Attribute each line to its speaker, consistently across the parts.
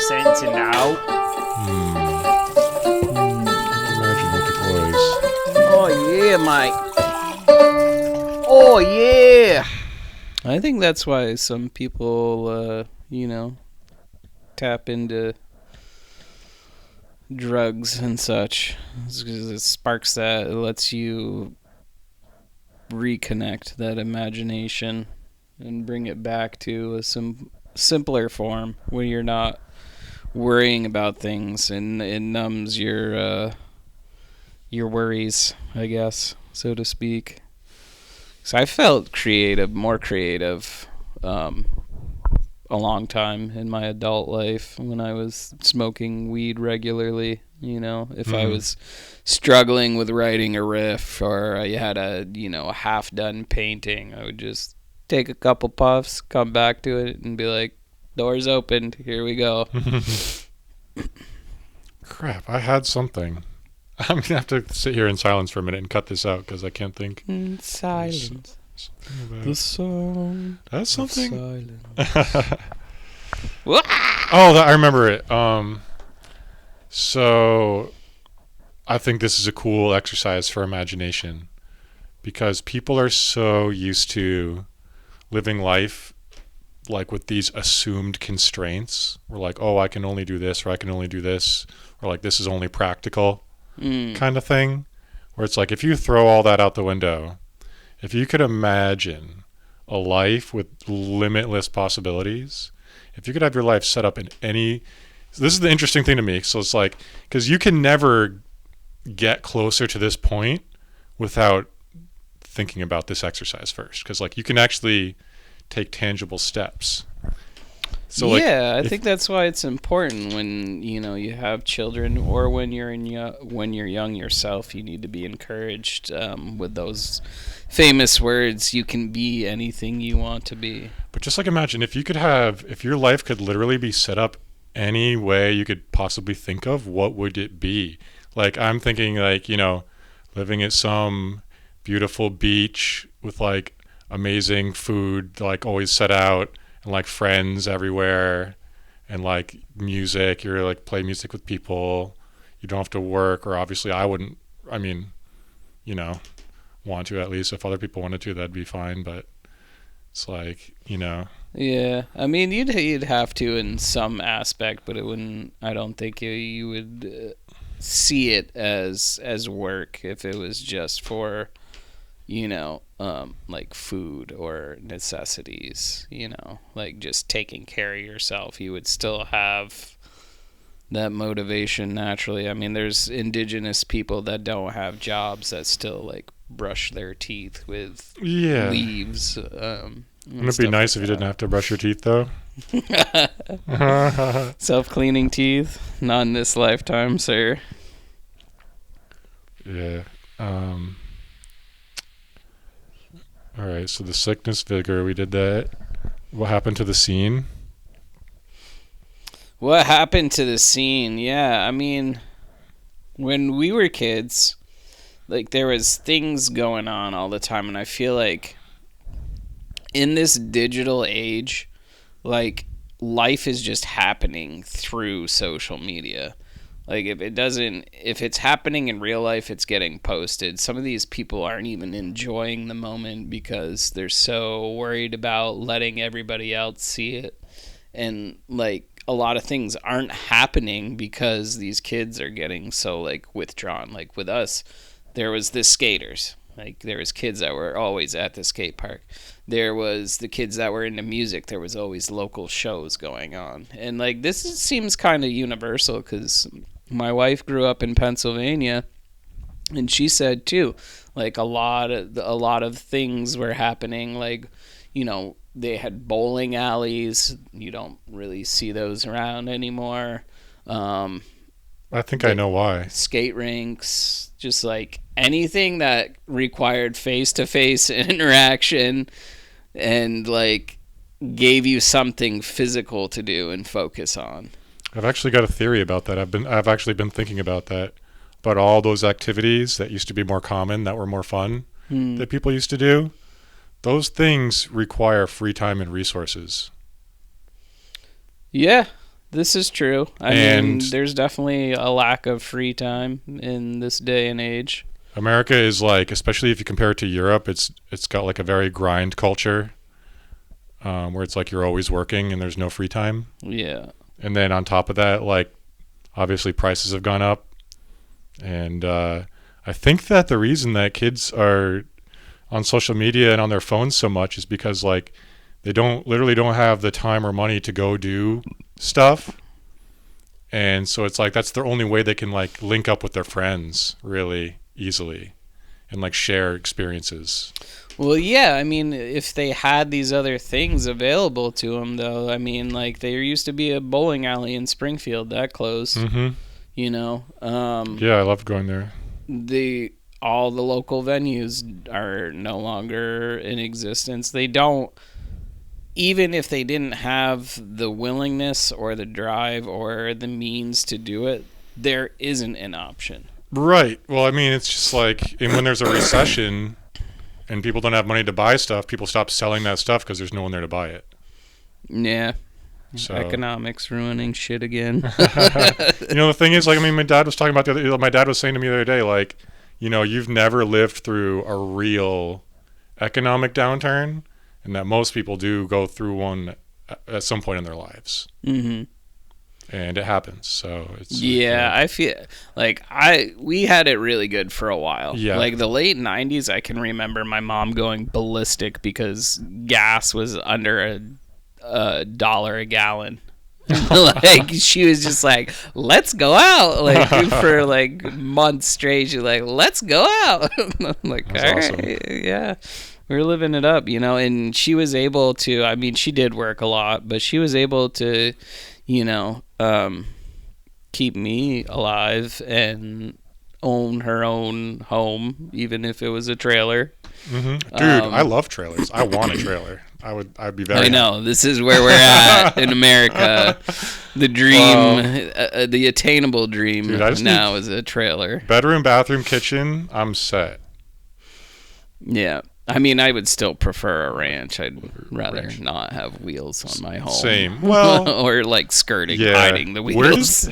Speaker 1: Sensing now.
Speaker 2: Imagine what the boys.
Speaker 1: Oh yeah, Mike. Oh yeah. I think that's why some people, tap into drugs and such. It's 'cause it sparks that. It lets you reconnect that imagination and bring it back to a simpler form where you're not worrying about things, and it numbs your worries, I guess, so to speak. So I felt more creative, a long time in my adult life when I was smoking weed regularly. If I was struggling with writing a riff, or I had a half done painting, I would just take a couple puffs, come back to it, and be like, "Doors opened. Here we go."
Speaker 2: Crap, I had something. I'm going to have to sit here in silence for a minute and cut this out because I can't think.
Speaker 1: In silence. The song.
Speaker 2: That's something.
Speaker 1: Silence.
Speaker 2: Oh, I remember it. So I think this is a cool exercise for imagination because people are so used to living life like with these assumed constraints. We're like, oh, I can only do this, or I can only do this, or like this is only practical kind of thing. Where it's like if you throw all that out the window, if you could imagine a life with limitless possibilities, if you could have your life set up in any... So this is the interesting thing to me. So it's like, because you can never get closer to this point without thinking about this exercise first. Because like you can actually take tangible steps. So
Speaker 1: yeah, I think that's why it's important when you have children, or when you're young yourself. You need to be encouraged with those famous words: "You can be anything you want to be."
Speaker 2: But just like imagine if your life could literally be set up any way you could possibly think of, what would it be? Like I'm thinking like living at some beautiful beach with like amazing food, like always set out. And like friends everywhere, and like music, you're like play music with people. You don't have to work, or obviously I wouldn't. I mean, want to at least. If other people wanted to, that'd be fine. But it's like
Speaker 1: Yeah, I mean you'd have to in some aspect, but it wouldn't. I don't think you would see it as work if it was just for like food or necessities, like just taking care of yourself. You would still have that motivation naturally. I mean, there's indigenous people that don't have jobs that still like brush their teeth with leaves.
Speaker 2: Wouldn't it be nice if you didn't have to brush your teeth though?
Speaker 1: Self-cleaning teeth, not in this lifetime, sir.
Speaker 2: Yeah. All right, so the sickness, vigor, we did that. What happened to the scene?
Speaker 1: What happened to the scene? Yeah, I mean, when we were kids, like there was things going on all the time, and I feel like in this digital age, like life is just happening through social media. Like if it's happening in real life, it's getting posted. Some of these people aren't even enjoying the moment because they're so worried about letting everybody else see it. And like a lot of things aren't happening because these kids are getting so like withdrawn. Like with us, there was the skaters. Like there was kids that were always at the skate park. There was the kids that were into music. There was always local shows going on. And like seems kind of universal because my wife grew up in Pennsylvania, and she said too, like a lot of things were happening. Like, they had bowling alleys. You don't really see those around anymore.
Speaker 2: I think I know why.
Speaker 1: Skate rinks, just like anything that required face-to-face interaction and like gave you something physical to do and focus on.
Speaker 2: I've actually got a theory about that. I've actually been thinking about that, about all those activities that used to be more common, that were more fun, that people used to do. Those things require free time and resources.
Speaker 1: Yeah, This is true. I
Speaker 2: And
Speaker 1: mean, there's definitely a lack of free time in this day and age.
Speaker 2: America is like, especially if you compare it to Europe, it's got like a very grind culture, where it's like you're always working and there's no free time.
Speaker 1: Yeah.
Speaker 2: And then on top of that, like obviously prices have gone up, and I think that the reason that kids are on social media and on their phones so much is because like they don't have the time or money to go do stuff. And so it's like that's their only way they can like link up with their friends really easily and like share experiences.
Speaker 1: Well, yeah, I mean, if they had these other things available to them, though, I mean, like, there used to be a bowling alley in Springfield that closed,
Speaker 2: Mm-hmm.
Speaker 1: you know.
Speaker 2: Yeah, I loved going there.
Speaker 1: All the local venues are no longer in existence. They don't, even if they didn't have the willingness or the drive or the means to do it, there isn't an option.
Speaker 2: Right. Well, I mean, it's just like, and when there's a recession and people don't have money to buy stuff, people stop selling that stuff because there's no one there to buy it.
Speaker 1: Yeah.
Speaker 2: So
Speaker 1: Economics ruining shit again.
Speaker 2: the thing is, like, I mean, my dad was saying to me the other day, like, you've never lived through a real economic downturn, and that most people do go through one at some point in their lives.
Speaker 1: Mm-hmm.
Speaker 2: And it happens. So it's
Speaker 1: yeah, I feel like we had it really good for a while.
Speaker 2: Yeah.
Speaker 1: Like the late 90s, I can remember my mom going ballistic because gas was under a dollar a gallon. Like she was just like, let's go out, like for like months straight. She's like, let's go out. I'm like, all right,
Speaker 2: awesome.
Speaker 1: yeah, we're living it up, and she was able to, I mean, she did work a lot, but she was able to, keep me alive and own her own home, even if it was a trailer.
Speaker 2: Mm-hmm. Dude, I love trailers. I want a trailer. I'd be very
Speaker 1: I know. This is where we're at in America. The dream, the attainable dream, dude, now is a trailer.
Speaker 2: Bedroom, bathroom, kitchen. I'm set.
Speaker 1: Yeah. I mean, I would still prefer a ranch. I'd rather not have wheels on my home.
Speaker 2: Same. Well,
Speaker 1: or like skirting, hiding the wheels.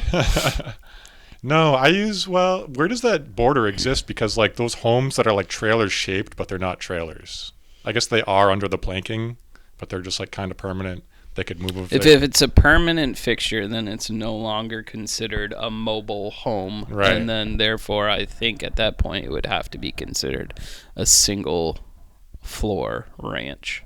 Speaker 2: No, where does that border exist? Because like those homes that are like trailers shaped, but they're not trailers. I guess they are under the planking, but they're just like kind of permanent. They could move.
Speaker 1: If it's a permanent fixture, then it's no longer considered a mobile home.
Speaker 2: Right.
Speaker 1: And then therefore, I think at that point it would have to be considered a single floor ranch.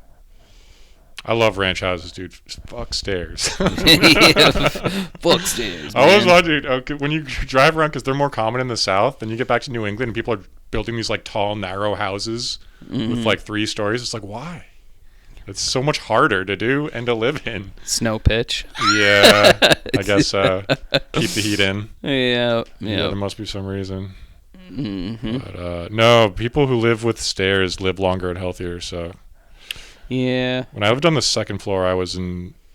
Speaker 2: I love ranch houses, dude. Fuck stairs.
Speaker 1: Fuck stairs.
Speaker 2: I always wondered when you drive around, because they're more common in the South. Then you get back to New England, and people are building these like tall, narrow houses with like 3 stories. It's like, why? It's so much harder to do and to live in.
Speaker 1: Snow pitch.
Speaker 2: Yeah, I guess so. Keep the heat in.
Speaker 1: Yeah.
Speaker 2: There must be some reason.
Speaker 1: Mm-hmm.
Speaker 2: But no, people who live with stairs live longer and healthier. So
Speaker 1: yeah.
Speaker 2: When I lived on the 2nd floor,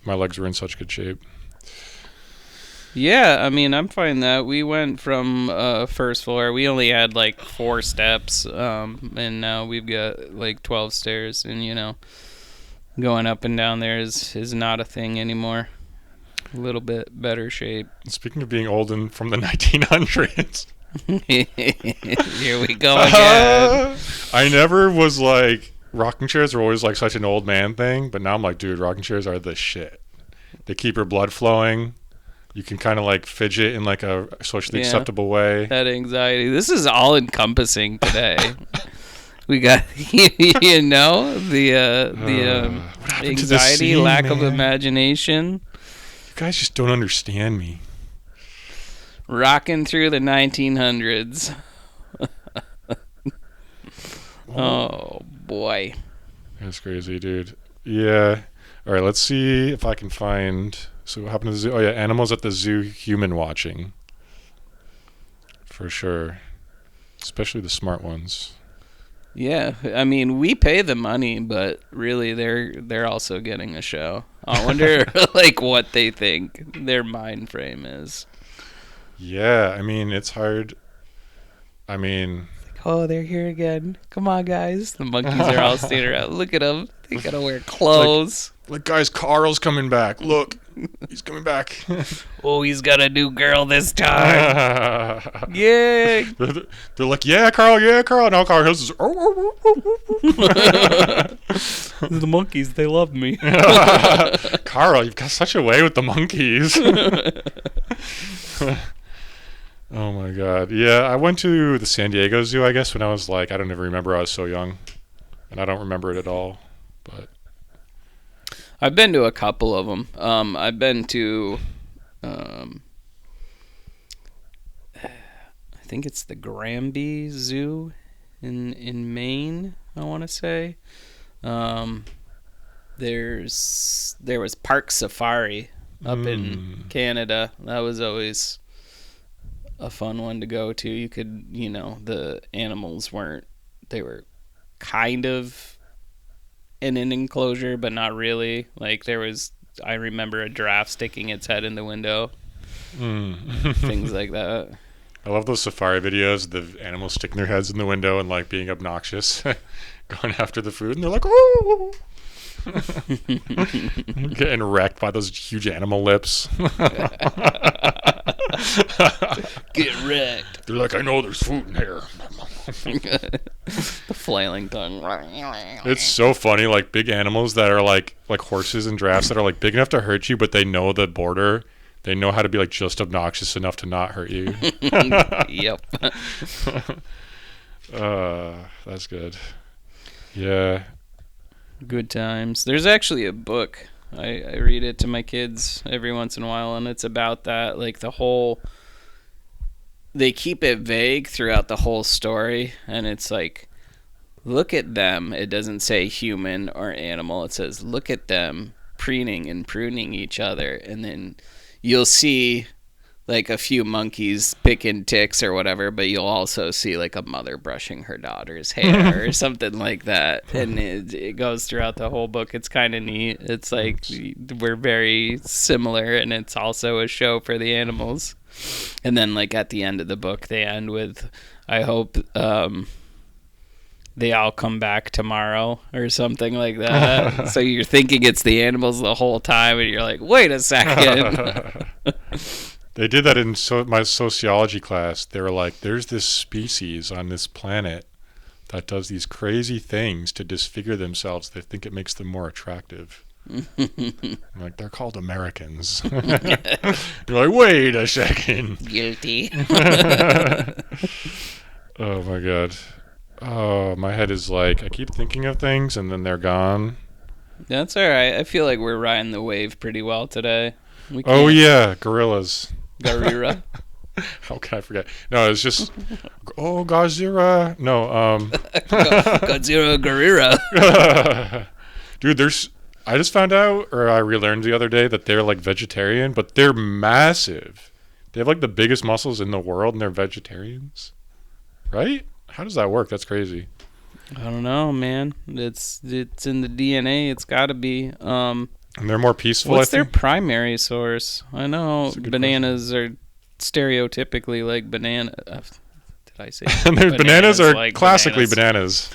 Speaker 2: my legs were in such good shape.
Speaker 1: Yeah, I mean, I'm fine that we went from 1st floor. We only had like 4 steps, and now we've got like 12 stairs, and going up and down there is not a thing anymore. A little bit better shape.
Speaker 2: Speaking of being old and from the 1900s.
Speaker 1: Here we go again.
Speaker 2: I never was like, rocking chairs are always like such an old man thing, but now I'm like, dude, rocking chairs are the shit. They keep your blood flowing. You can kind of like fidget in like a socially acceptable way.
Speaker 1: That anxiety. This is all encompassing today. We got the anxiety, lack of imagination.
Speaker 2: You guys just don't understand me.
Speaker 1: Rocking through the 1900s. Oh boy,
Speaker 2: that's crazy, dude. Yeah. All right, let's see if I can find. So what happened to the zoo? Oh yeah, animals at the zoo, human watching. For sure, especially the smart ones.
Speaker 1: Yeah, I mean, we pay the money, but really, they're also getting a show. I wonder, like, what they think their mind frame is.
Speaker 2: Yeah, I mean, it's hard. I mean,
Speaker 1: oh, they're here again. Come on, guys. The monkeys are all standing around. Look at them. They gotta wear clothes.
Speaker 2: Like, guys, Carl's coming back. Look, he's coming back.
Speaker 1: Oh, he's got a new girl this time. Yay!
Speaker 2: They're like, yeah, Carl. Now Carl goes,
Speaker 1: The monkeys, they love me.
Speaker 2: Carl, you've got such a way with the monkeys. Oh my god. Yeah, I went to the San Diego Zoo, I guess, when I was like, I don't even remember. I was so young. And I don't remember it at all. But
Speaker 1: I've been to a couple of them. I've been to, I think it's the Granby Zoo in Maine, I want to say. There was Park Safari up in Canada. That was always a fun one to go to. You could, the animals they were kind of in an enclosure, but not really. Like I remember a giraffe sticking its head in the window. Things like that.
Speaker 2: I love those safari videos, the animals sticking their heads in the window and like being obnoxious, going after the food, and they're like, oh! Getting wrecked by those huge animal lips.
Speaker 1: Get wrecked.
Speaker 2: They're like, I know there's food in here.
Speaker 1: The flailing tongue.
Speaker 2: It's so funny, like big animals that are like horses and giraffes that are like big enough to hurt you, but they know the border. They know how to be like just obnoxious enough to not hurt you.
Speaker 1: Yep.
Speaker 2: That's good. Yeah.
Speaker 1: Good times. There's actually a book. I read it to my kids every once in a while, and it's about that. Like they keep it vague throughout the whole story, and it's like, look at them. It doesn't say human or animal. It says, look at them preening and pruning each other, and then you'll see like a few monkeys picking ticks or whatever, but you'll also see like a mother brushing her daughter's hair or something like that. And it goes throughout the whole book. It's kind of neat. It's like we're very similar, and it's also a show for the animals. And then like at the end of the book, they end with, I hope they all come back tomorrow or something like that. So you're thinking it's the animals the whole time, and you're like, wait a second.
Speaker 2: They did that in my sociology class. They were like, there's this species on this planet that does these crazy things to disfigure themselves. They think it makes them more attractive. I'm like, they're called Americans. You're like, wait a second.
Speaker 1: Guilty.
Speaker 2: Oh my god. Oh, my head is like, I keep thinking of things and then they're gone.
Speaker 1: That's all right. I feel like we're riding the wave pretty well today.
Speaker 2: Oh yeah, gorillas.
Speaker 1: Garira.
Speaker 2: How can I forget? No, it's just Godzilla. No,
Speaker 1: Godzilla Garira.
Speaker 2: Dude, I just found out, or I relearned the other day, that they're like vegetarian, but they're massive. They have like the biggest muscles in the world, and they're vegetarians, right? How does that work? That's crazy.
Speaker 1: I don't know, man. It's in the DNA. It's got to be.
Speaker 2: And they're more peaceful.
Speaker 1: What's their primary source? I know bananas are stereotypically like banana. Did I say?
Speaker 2: And their bananas are like classically bananas.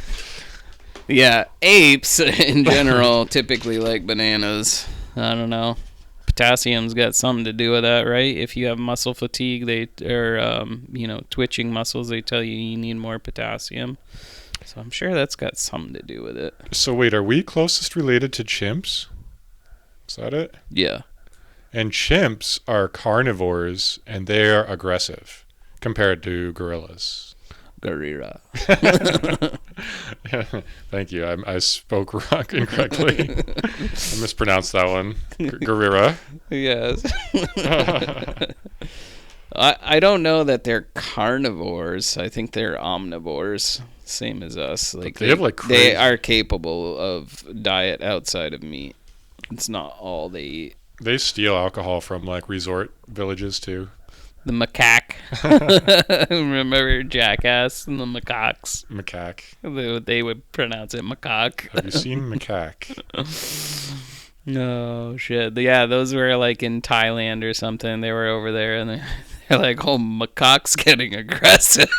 Speaker 1: Yeah, apes in general typically like bananas. I don't know. Potassium's got something to do with that, right? If you have muscle fatigue, twitching muscles, they tell you need more potassium. So I'm sure that's got something to do with it.
Speaker 2: So wait, are we closest related to chimps? Is that it?
Speaker 1: Yeah.
Speaker 2: And chimps are carnivores, and they are aggressive compared to gorillas.
Speaker 1: Garira.
Speaker 2: Thank you. I spoke wrong incorrectly. I mispronounced that one. Garira.
Speaker 1: Yes. I don't know that they're carnivores. I think they're omnivores, same as us. Like they are capable of diet outside of meat. It's not all they eat.
Speaker 2: They steal alcohol from like resort villages too.
Speaker 1: The macaque. Remember Jackass and the macaques?
Speaker 2: Macaque.
Speaker 1: They would pronounce it macaque.
Speaker 2: Have you seen macaque?
Speaker 1: No, shit. Yeah, those were like in Thailand or something. They were over there, and they're like, oh, macaque's getting aggressive.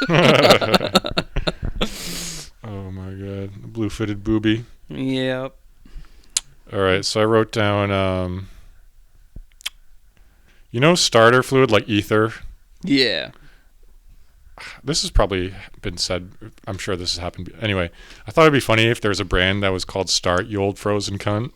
Speaker 2: Oh my god. Blue-footed booby.
Speaker 1: Yep.
Speaker 2: All right, so I wrote down, starter fluid like ether.
Speaker 1: Yeah.
Speaker 2: This has probably been said. I'm sure this has happened. Anyway, I thought it'd be funny if there's a brand that was called Start, You Old Frozen Cunt.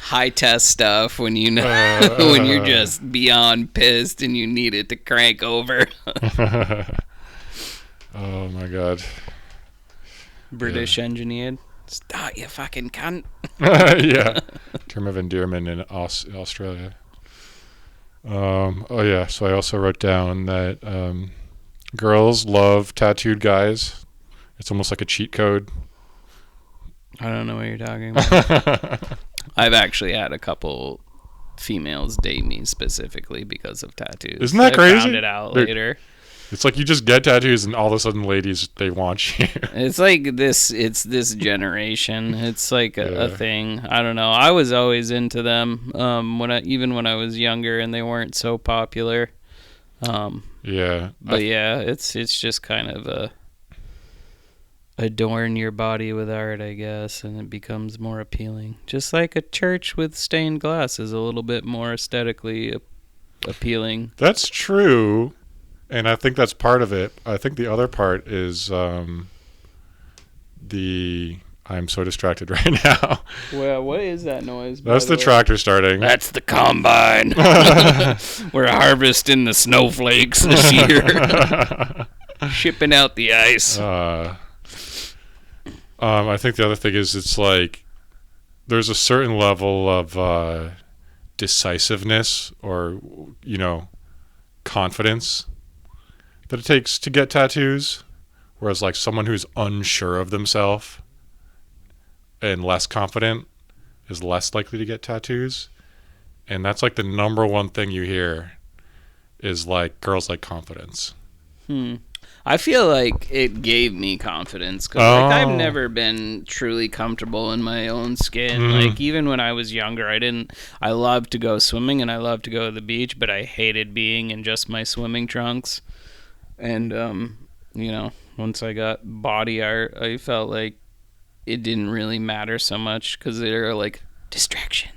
Speaker 1: High test stuff when when you're just beyond pissed and you need it to crank over.
Speaker 2: Oh my god.
Speaker 1: British engineered. Start, you fucking cunt.
Speaker 2: Yeah. Term of endearment in Australia. So I also wrote down that girls love tattooed guys. It's almost like a cheat code.
Speaker 1: I don't know what you're talking about. I've actually had a couple females date me specifically because of tattoos.
Speaker 2: Isn't that crazy?
Speaker 1: I found it out later.
Speaker 2: It's like you just get tattoos and all of a sudden ladies, they want you.
Speaker 1: It's like it's this generation. It's like a thing. I don't know. I was always into them when I was younger and they weren't so popular.
Speaker 2: Yeah.
Speaker 1: But it's just kind of adorn your body with art, I guess, and it becomes more appealing. Just like a church with stained glass is a little bit more aesthetically appealing.
Speaker 2: That's true. And I think that's part of it. I think the other part is I'm so distracted right now.
Speaker 1: Well, what is that noise?
Speaker 2: That's the tractor starting.
Speaker 1: That's the combine. We're harvesting the snowflakes this year. Shipping out the ice.
Speaker 2: I think the other thing is it's like there's a certain level of decisiveness or, confidence that it takes to get tattoos, whereas like someone who's unsure of themselves and less confident is less likely to get tattoos. And that's like the number one thing you hear is like girls like confidence.
Speaker 1: I feel like it gave me confidence because I've never been truly comfortable in my own skin. Like even when I was younger, I loved to go swimming and I loved to go to the beach, but I hated being in just my swimming trunks. And, once I got body art, I felt like it didn't really matter so much because they were like, distraction.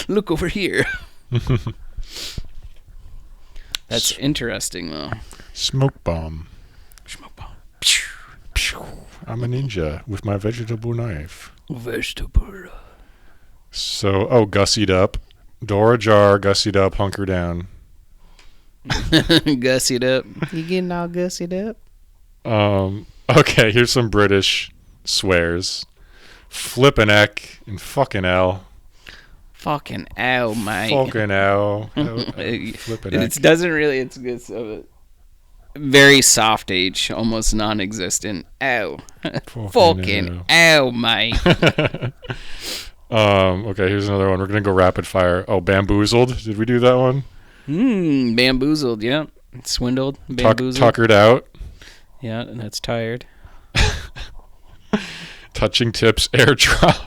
Speaker 1: Look over here. That's interesting, though.
Speaker 2: Smoke bomb. I'm a ninja with my vegetable knife.
Speaker 1: Vegetable.
Speaker 2: So, gussied up. Door ajar, gussied up, hunker down.
Speaker 1: Gussied up. You getting all gussied up?
Speaker 2: Okay, here's some British swears. Flippin' eck and fucking L.
Speaker 1: Fucking ow, mate.
Speaker 2: Fucking ow. Flippin' eck.
Speaker 1: It doesn't really, it's a very soft H, almost non-existent. Ow. Fucking ow, mate.
Speaker 2: Okay, here's another one. We're going to go rapid fire. Oh, bamboozled. Did we do that one?
Speaker 1: Bamboozled, yeah. Swindled, bamboozled.
Speaker 2: Tuckered out.
Speaker 1: Yeah, and that's tired.
Speaker 2: Touching tips, airdrop.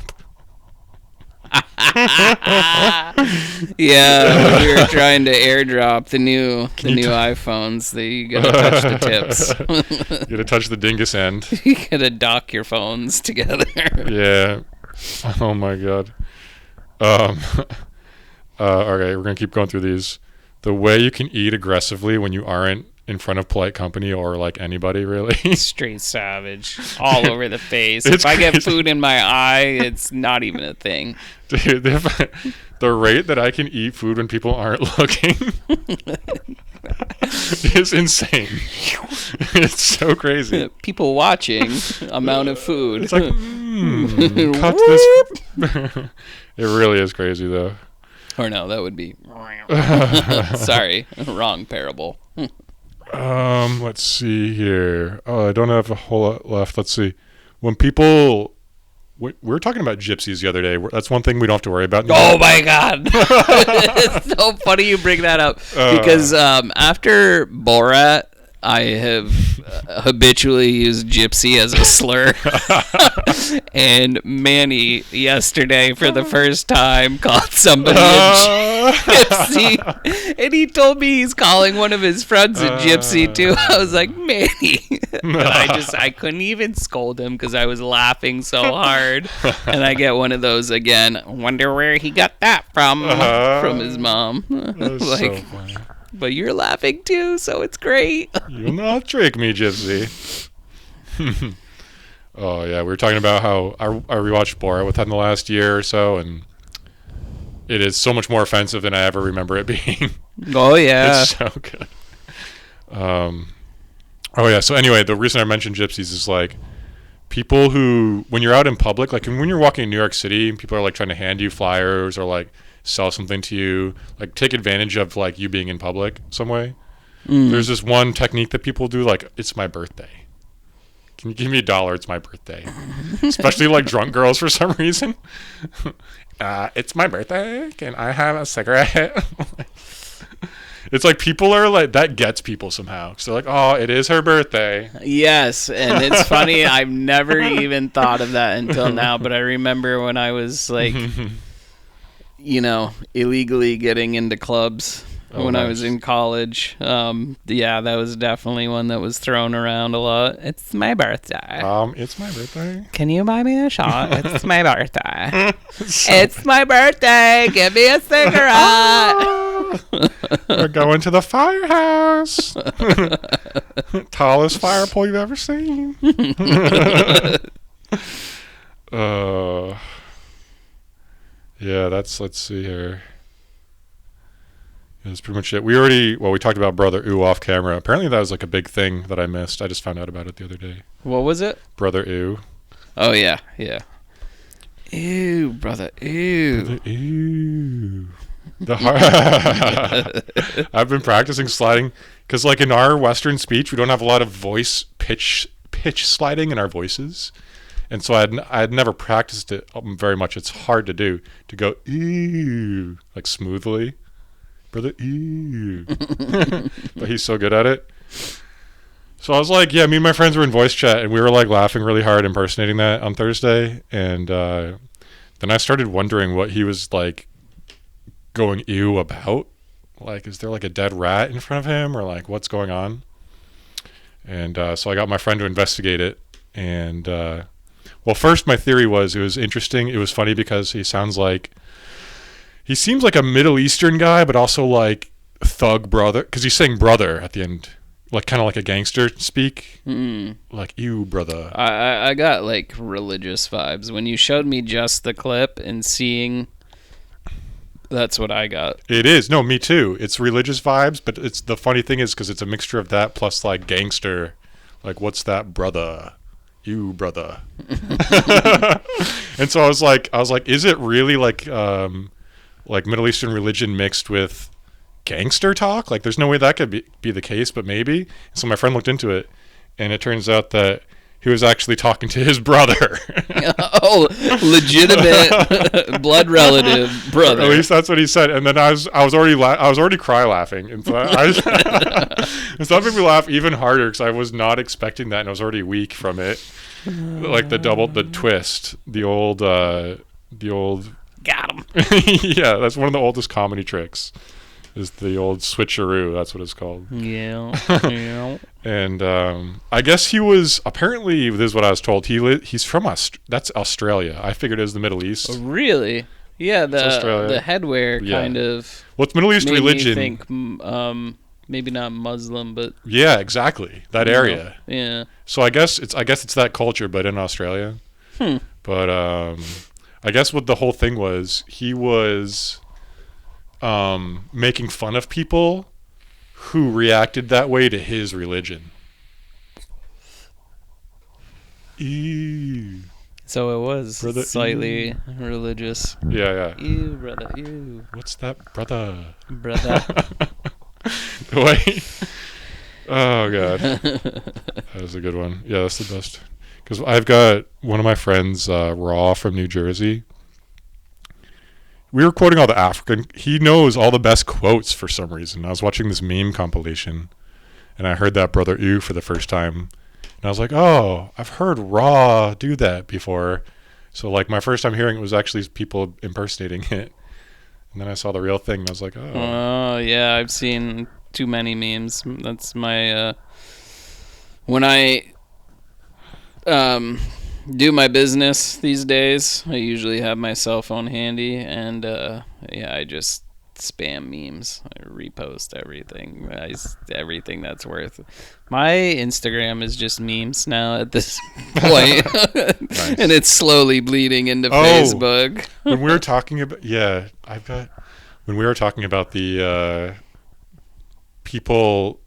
Speaker 1: Yeah, when we were trying to airdrop the new iPhones, you gotta touch the tips.
Speaker 2: You gotta touch the dingus end.
Speaker 1: You gotta dock your phones together.
Speaker 2: Yeah. Oh my god. Okay, we're gonna keep going through these. The way you can eat aggressively when you aren't in front of polite company or like anybody really.
Speaker 1: Straight savage. All over the face. If I get food in my eye, it's not even a thing.
Speaker 2: Dude, the rate that I can eat food when people aren't looking is insane. It's so crazy.
Speaker 1: People watching, amount of food.
Speaker 2: It's like, cut this. It really is crazy though.
Speaker 1: Or no, that would be. Sorry, wrong parable.
Speaker 2: Let's see here. Oh, I don't have a whole lot left. Let's see. When people, we were talking about gypsies the other day. That's one thing we don't have to worry about.
Speaker 1: Oh my god, it's so funny you bring that up because after Borat, I have habitually used gypsy as a slur. And Manny yesterday for the first time called somebody a gypsy. And he told me he's calling one of his friends a gypsy too. I was like, Manny. And I couldn't even scold him because I was laughing so hard. And I get one of those again. Wonder where he got that from his mom.
Speaker 2: That's
Speaker 1: Like,
Speaker 2: so funny.
Speaker 1: but you're laughing too, so it's great.
Speaker 2: You'll not trick me, gypsy. Oh yeah, we were talking about how I rewatched Borat within the last year or so, and it is so much more offensive than I ever remember it being.
Speaker 1: Oh yeah.
Speaker 2: It's so good. Oh yeah. So anyway, the reason I mentioned gypsies is like people who, when you're out in public, like when you're walking in New York City, and people are like trying to hand you flyers or like sell something to you, like take advantage of like you being in public some way. There's this one technique that people do, like, it's my birthday. Can you give me $1? It's my birthday. Especially like drunk girls for some reason. It's my birthday. Can I have a cigarette? It's like people are like, that gets people somehow. So they're like, oh, it is her birthday.
Speaker 1: Yes, and it's funny. I've never even thought of that until now, but I remember when I was like, illegally getting into clubs when I was in college. Yeah, that was definitely one that was thrown around a lot. It's my birthday.
Speaker 2: It's my birthday.
Speaker 1: Can you buy me a shot? It's my birthday. It's my birthday. Give me a cigarette.
Speaker 2: We're going to the firehouse. Tallest fire pole you've ever seen. Yeah, let's see here. That's pretty much it. We talked about Brother Ooh off camera. Apparently that was like a big thing that I missed. I just found out about it the other day.
Speaker 1: What was it?
Speaker 2: Brother Ooh.
Speaker 1: Oh, yeah. Ew, brother, ew.
Speaker 2: Brother Ooh. I've been practicing sliding because like in our Western speech, we don't have a lot of voice pitch sliding in our voices. And so I had never practiced it very much. It's hard to do, to go ew, like smoothly. Brother ew. But he's so good at it. So I was like, yeah, me and my friends were in voice chat and we were like laughing really hard impersonating that on Thursday. And then I started wondering what he was like going ew about. Like, is there like a dead rat in front of him or like what's going on? And so I got my friend to investigate it. And well, first my theory was it was interesting. It was funny because he seems like a Middle Eastern guy, but also like thug brother, because he's saying brother at the end, like kind of like a gangster speak. Like, ew, brother.
Speaker 1: I got like religious vibes when you showed me just the clip and seeing. That's what I got.
Speaker 2: It is. No, me too. It's religious vibes, but it's the funny thing is because it's a mixture of that plus like gangster. Like, what's that, brother? You, brother. And so I was like, is it really like Middle Eastern religion mixed with gangster talk? Like, there's no way that could be the case, but maybe. And so my friend looked into it, and it turns out that he was actually talking to his brother.
Speaker 1: Oh, legitimate blood relative brother.
Speaker 2: At least that's what he said. And then I was already cry laughing, and so and so that made me laugh even harder because I was not expecting that, and I was already weak from it. Like the twist, the old.
Speaker 1: Got him.
Speaker 2: Yeah, that's one of the oldest comedy tricks. Is the old switcheroo? That's what it's called.
Speaker 1: Yeah.
Speaker 2: And I guess he was, apparently, this is what I was told, he's from that's Australia. I figured it was the Middle East.
Speaker 1: Oh, really? Yeah, the headwear kind of.
Speaker 2: Well, it's Middle East religion.
Speaker 1: Me think maybe not Muslim, but
Speaker 2: yeah, exactly, that area.
Speaker 1: Yeah.
Speaker 2: So I guess it's that culture, but in Australia. But I guess what the whole thing was, he was making fun of people who reacted that way to his religion. Ew.
Speaker 1: So it was
Speaker 2: Brother,
Speaker 1: slightly
Speaker 2: ew.
Speaker 1: religious.
Speaker 2: Yeah.
Speaker 1: Ew, brother, ew.
Speaker 2: What's that, brother?
Speaker 1: Brother.
Speaker 2: Wait. Oh, God. That was a good one. Yeah, that's the best. Because I've got one of my friends, Raw from New Jersey. We were quoting all the African. He knows all the best quotes for some reason. I was watching this meme compilation, and I heard that Brother Ew for the first time. And I was like, oh, I've heard Raw do that before. So, like, my first time hearing it was actually people impersonating it. And then I saw the real thing, and I was like, oh.
Speaker 1: Oh, yeah, I've seen too many memes. That's my, when I do my business these days, I usually have my cell phone handy, and, yeah, I just spam memes. I repost everything. Everything that's worth. My Instagram is just memes now at this point.
Speaker 2: Nice.
Speaker 1: And it's slowly bleeding into Facebook.
Speaker 2: When we were talking about, yeah, I bet when we were talking about the people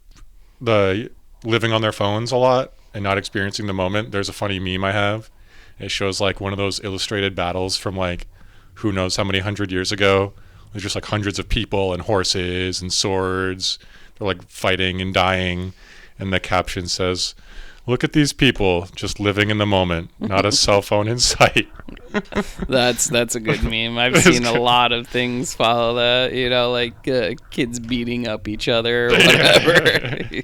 Speaker 2: living on their phones a lot and not experiencing the moment, there's a funny meme I have. It shows like one of those illustrated battles from like who knows how many 100 years ago. There's just like hundreds of people and horses and swords. They're like fighting and dying. And the caption says, "Look at these people just living in the moment, not a cell phone in sight."
Speaker 1: That's a good meme. I've seen a lot of things follow that, like kids beating up each other or whatever.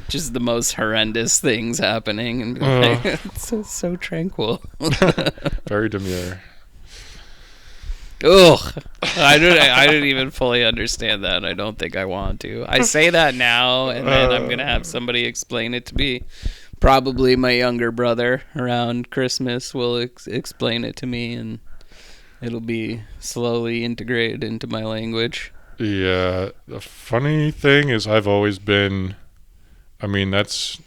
Speaker 1: Just the most horrendous things happening, and it's so tranquil.
Speaker 2: Very demure.
Speaker 1: Ugh, I didn't even fully understand that. I don't think I want to. I say that now, and then I'm gonna have somebody explain it to me. Probably my younger brother around Christmas will explain it to me, and it'll be slowly integrated into my language.
Speaker 2: Yeah, the funny thing is I've always been, I mean, that's,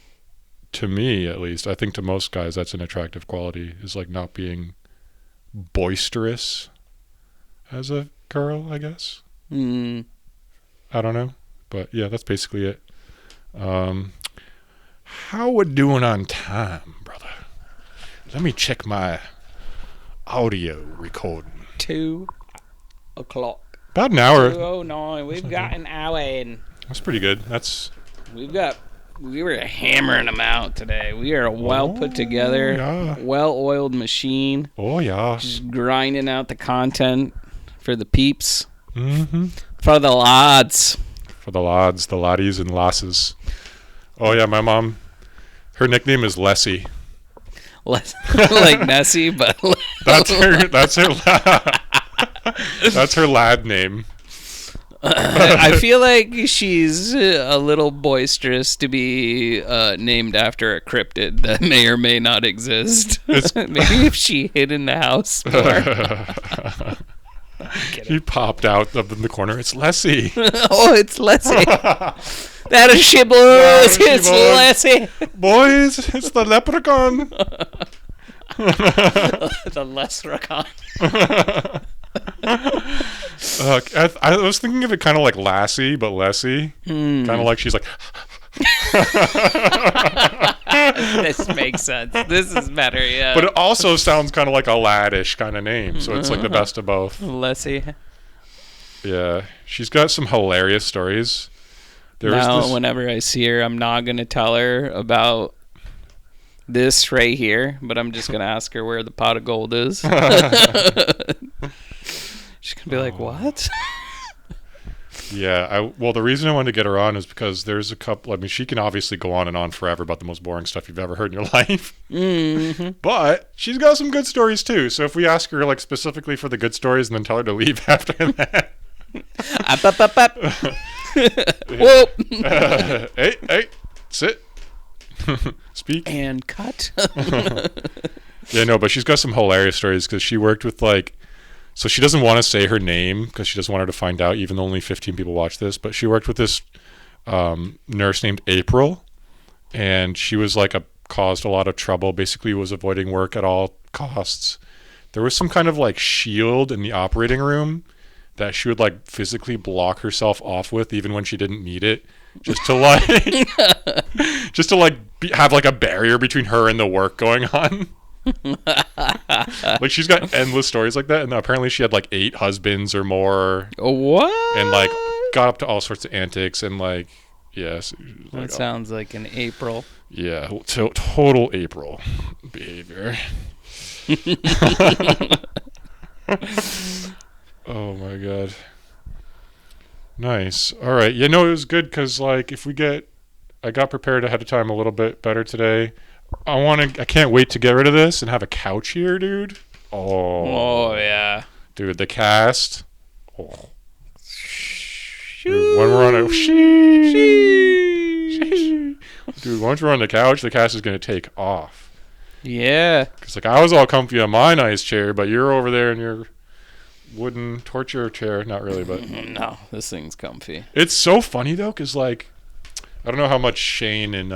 Speaker 2: to me at least, I think to most guys that's an attractive quality, is like not being boisterous as a girl, I guess. I don't know, but yeah, that's basically it. How we doing on time, brother? Let me check my audio recording.
Speaker 1: 2 o'clock.
Speaker 2: About an hour.
Speaker 1: 2:09. We've got an hour in.
Speaker 2: That's pretty good.
Speaker 1: We were hammering them out today. We are a well put together, well-oiled machine.
Speaker 2: Oh, yeah.
Speaker 1: Just grinding out the content for the peeps.
Speaker 2: Mm-hmm.
Speaker 1: For the lads.
Speaker 2: For the lads, the laddies and lasses. Oh, yeah, my mom, her nickname is Lessie.
Speaker 1: Like Nessie, but...
Speaker 2: That's her lad name.
Speaker 1: I feel like she's a little boisterous to be named after a cryptid that may or may not exist. Maybe if she hid in the house more.
Speaker 2: He popped out in the corner. It's Lessie.
Speaker 1: Oh, it's Lessie. That is she, boys. It's Lessie.
Speaker 2: Boys, it's the leprechaun.
Speaker 1: The leprechaun.
Speaker 2: I was thinking of it kind of like Lassie, but Lessie. Kind of like she's like...
Speaker 1: This makes sense. This is better, yeah.
Speaker 2: But it also sounds kind of like a laddish kind of name, so it's like the best of both.
Speaker 1: Lessie.
Speaker 2: Yeah, she's got some hilarious stories.
Speaker 1: Whenever I see her, I'm not going to tell her about this right here, but I'm just going to ask her where the pot of gold is. She's going to be like, what?
Speaker 2: Yeah, well, the reason I wanted to get her on is because there's a couple, I mean, she can obviously go on and on forever about the most boring stuff you've ever heard in your life.
Speaker 1: Mm-hmm.
Speaker 2: But she's got some good stories too. So if we ask her like specifically for the good stories and then tell her to leave after that.
Speaker 1: Up. Whoop.
Speaker 2: Hey, sit. Speak.
Speaker 1: And cut.
Speaker 2: Yeah, no, but she's got some hilarious stories because she worked with so she doesn't want to say her name because she doesn't want her to find out, even though only 15 people watch this, but she worked with this nurse named April, and she was caused a lot of trouble, basically was avoiding work at all costs. There was some kind of shield in the operating room that she would physically block herself off with even when she didn't need it, just to have a barrier between her and the work going on. She's got endless stories like that, and apparently she had 8 husbands or more.
Speaker 1: What?
Speaker 2: And got up to all sorts of antics and yes.
Speaker 1: That sounds like an April.
Speaker 2: Yeah, total April behavior. Oh my god. Nice. All right. It was good because if we get I got prepared ahead of time a little bit better today. I can't wait to get rid of this and have a couch here, dude.
Speaker 1: Oh yeah.
Speaker 2: Dude, the cast. Oh. Dude, when we're on a dude, once we're on the couch, the cast is gonna take off.
Speaker 1: Yeah.
Speaker 2: Cause like I was all comfy on my nice chair, but you're over there in your wooden torture chair. Not really, but
Speaker 1: no, this thing's comfy.
Speaker 2: It's so funny though, cause like I don't know how much Shane and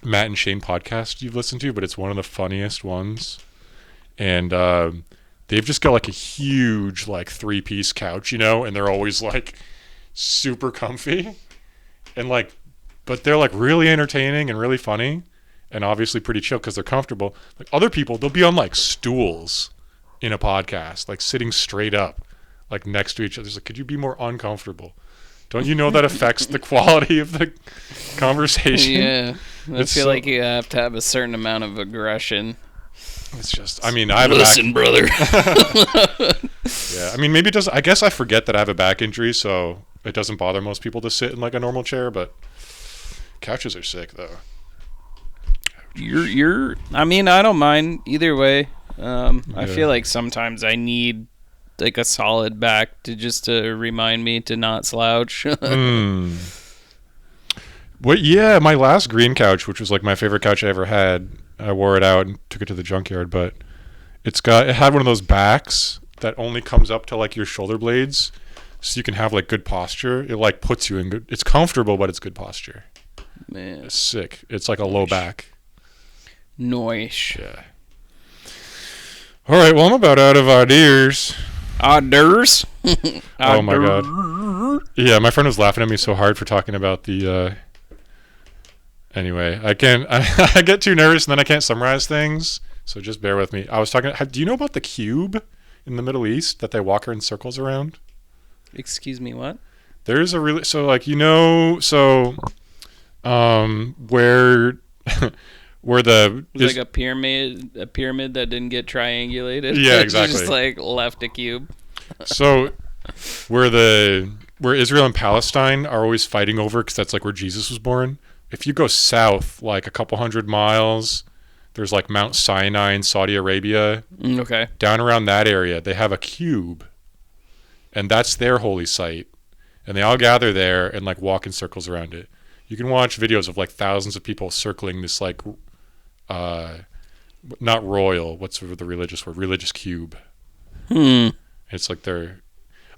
Speaker 2: Matt and Shane podcast you've listened to, but it's one of the funniest ones. And they've just got like a huge like 3-piece couch, you know, and they're always like super comfy and like, but they're like really entertaining and really funny and obviously pretty chill because they're comfortable. Like other people, they'll be on like stools in a podcast, like sitting straight up, like next to each other. It's like, could you be more uncomfortable? Don't you know that affects the quality of the conversation?
Speaker 1: Yeah. I feel like you have to have a certain amount of aggression.
Speaker 2: It's just, I mean, I have
Speaker 1: Listen, brother.
Speaker 2: Yeah, I mean, maybe it doesn't. I guess I forget that I have a back injury, so it doesn't bother most people to sit in like a normal chair, but couches are sick, though.
Speaker 1: I mean, I don't mind either way. I feel like sometimes I need like a solid back to remind me to not slouch.
Speaker 2: Well, yeah, my last green couch, which was like my favorite couch I ever had, I wore it out and took it to the junkyard, but it had one of those backs that only comes up to like your shoulder blades, so you can have like good posture. It like puts you in good. It's comfortable, but it's good posture.
Speaker 1: Man,
Speaker 2: it's sick. It's like a low back.
Speaker 1: Nice.
Speaker 2: Yeah. All right. Well, I'm about out of ideas.
Speaker 1: Orders.
Speaker 2: Oh my god. Yeah, my friend was laughing at me so hard for talking about the. Anyway, I get too nervous and then I can't summarize things. So just bear with me. I was talking. Do you know about the cube in the Middle East that they walk in circles around?
Speaker 1: Excuse me, what?
Speaker 2: There's a really where where the
Speaker 1: like a pyramid that didn't get triangulated.
Speaker 2: Yeah, exactly.
Speaker 1: Just like left a cube.
Speaker 2: So where Israel and Palestine are always fighting over, because that's like where Jesus was born. If you go south like a couple hundred miles, there's like Mount Sinai in Saudi Arabia.
Speaker 1: Okay.
Speaker 2: Down around that area, they have a cube, and that's their holy site. And they all gather there and like walk in circles around it. You can watch videos of like thousands of people circling this like, not royal. What's the religious word? Religious cube. It's like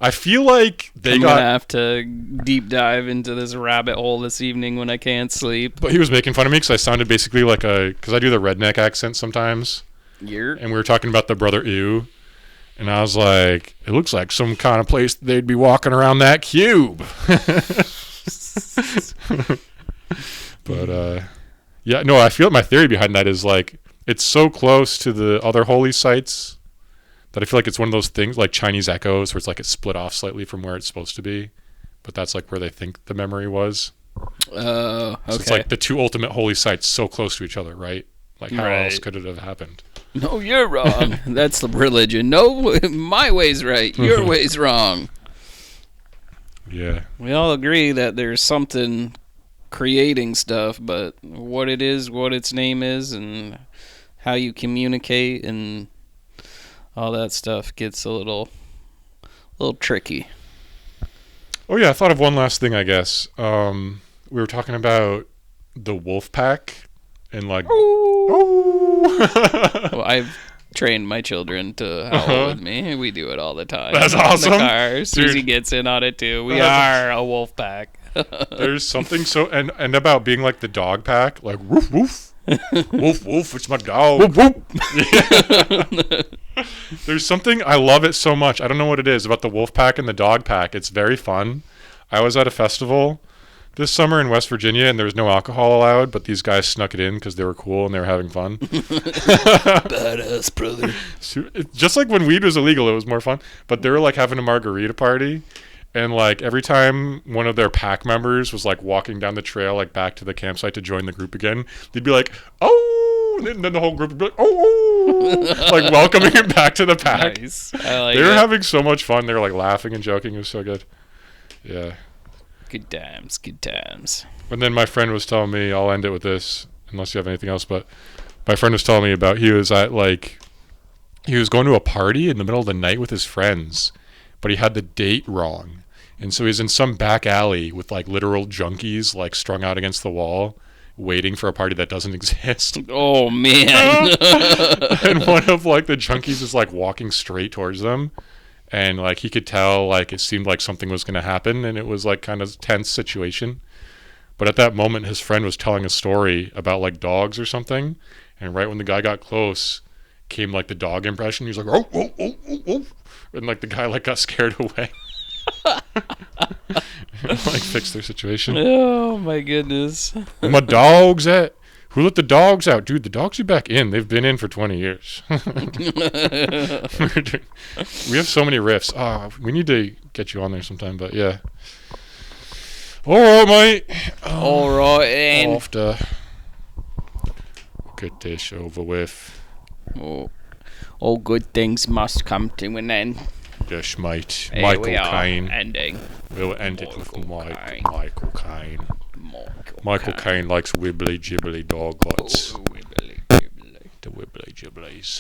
Speaker 2: I feel like I'm gonna
Speaker 1: have to deep dive into this rabbit hole this evening when I can't sleep.
Speaker 2: But he was making fun of me because I sounded basically like because I do the redneck accent sometimes. And we were talking about the brother Ew. And I was like, it looks like some kind of place they'd be walking around that cube. But, yeah, no, I feel my theory behind that is like, it's so close to the other holy sites that I feel like it's one of those things like Chinese echoes where it's like it's split off slightly from where it's supposed to be. But that's like where they think the memory was.
Speaker 1: Oh, okay.
Speaker 2: So it's like the two ultimate holy sites so close to each other, right? Like how else could it have happened?
Speaker 1: No, you're wrong. That's the religion. No, my way's right. Your way's wrong.
Speaker 2: Yeah.
Speaker 1: We all agree that there's something creating stuff, but what it is, what its name is, and how you communicate and all that stuff gets a little tricky.
Speaker 2: Oh yeah, I thought of one last thing, I guess. We were talking about the wolf pack and like
Speaker 1: Well, I've trained my children to howl with me. We do it all the time.
Speaker 2: That's awesome.
Speaker 1: In the car. Susie gets in on it too. We are a wolf pack.
Speaker 2: There's something so and about being like the dog pack, like woof woof, woof woof. It's my dog. Woof woof. There's something, I love it so much. I don't know what it is about the wolf pack and the dog pack. It's very fun. I was at a festival this summer in West Virginia, and there was no alcohol allowed, but these guys snuck it in because they were cool and they were having fun.
Speaker 1: Badass, brother.
Speaker 2: Just like when weed was illegal, it was more fun. But they were like having a margarita party, and like every time one of their pack members was like walking down the trail, like back to the campsite to join the group again, they'd be like, oh, and then the whole group would be like, oh, like welcoming him back to the pack.
Speaker 1: Nice. I like
Speaker 2: they were
Speaker 1: it.
Speaker 2: having so much fun. They were like laughing and joking. It was so good. Yeah.
Speaker 1: Good times, good times.
Speaker 2: And then my friend was telling me, I'll end it with this, unless you have anything else, but my friend was telling me about he was going to a party in the middle of the night with his friends, but he had the date wrong. And so he's in some back alley with like literal junkies like strung out against the wall, waiting for a party that doesn't exist.
Speaker 1: Oh man.
Speaker 2: And one of like the junkies is like walking straight towards them, and like he could tell like it seemed like something was going to happen, and it was like kind of tense situation. But at that moment, his friend was telling a story about like dogs or something, and right when the guy got close, came like the dog impression. He was like, oh, oh, oh, oh, oh. And like the guy like got scared away. Like fixed their situation.
Speaker 1: Oh my goodness.
Speaker 2: Where my dogs at? Who let the dogs out? Dude, the dogs are back in. They've been in for 20 years. We have so many riffs. We need to get you on there sometime, but yeah. All right, mate.
Speaker 1: All right, and
Speaker 2: Off to get this over with.
Speaker 1: all good things must come to an end.
Speaker 2: Yes, mate.
Speaker 1: Here
Speaker 2: Michael
Speaker 1: we are,
Speaker 2: Caine.
Speaker 1: ending.
Speaker 2: We'll end it with Michael Caine. Michael
Speaker 1: Caine.
Speaker 2: Caine likes wibbly jibbly dog butts.
Speaker 1: Oh, wibbly, wibbly.
Speaker 2: The wibbly jibblies.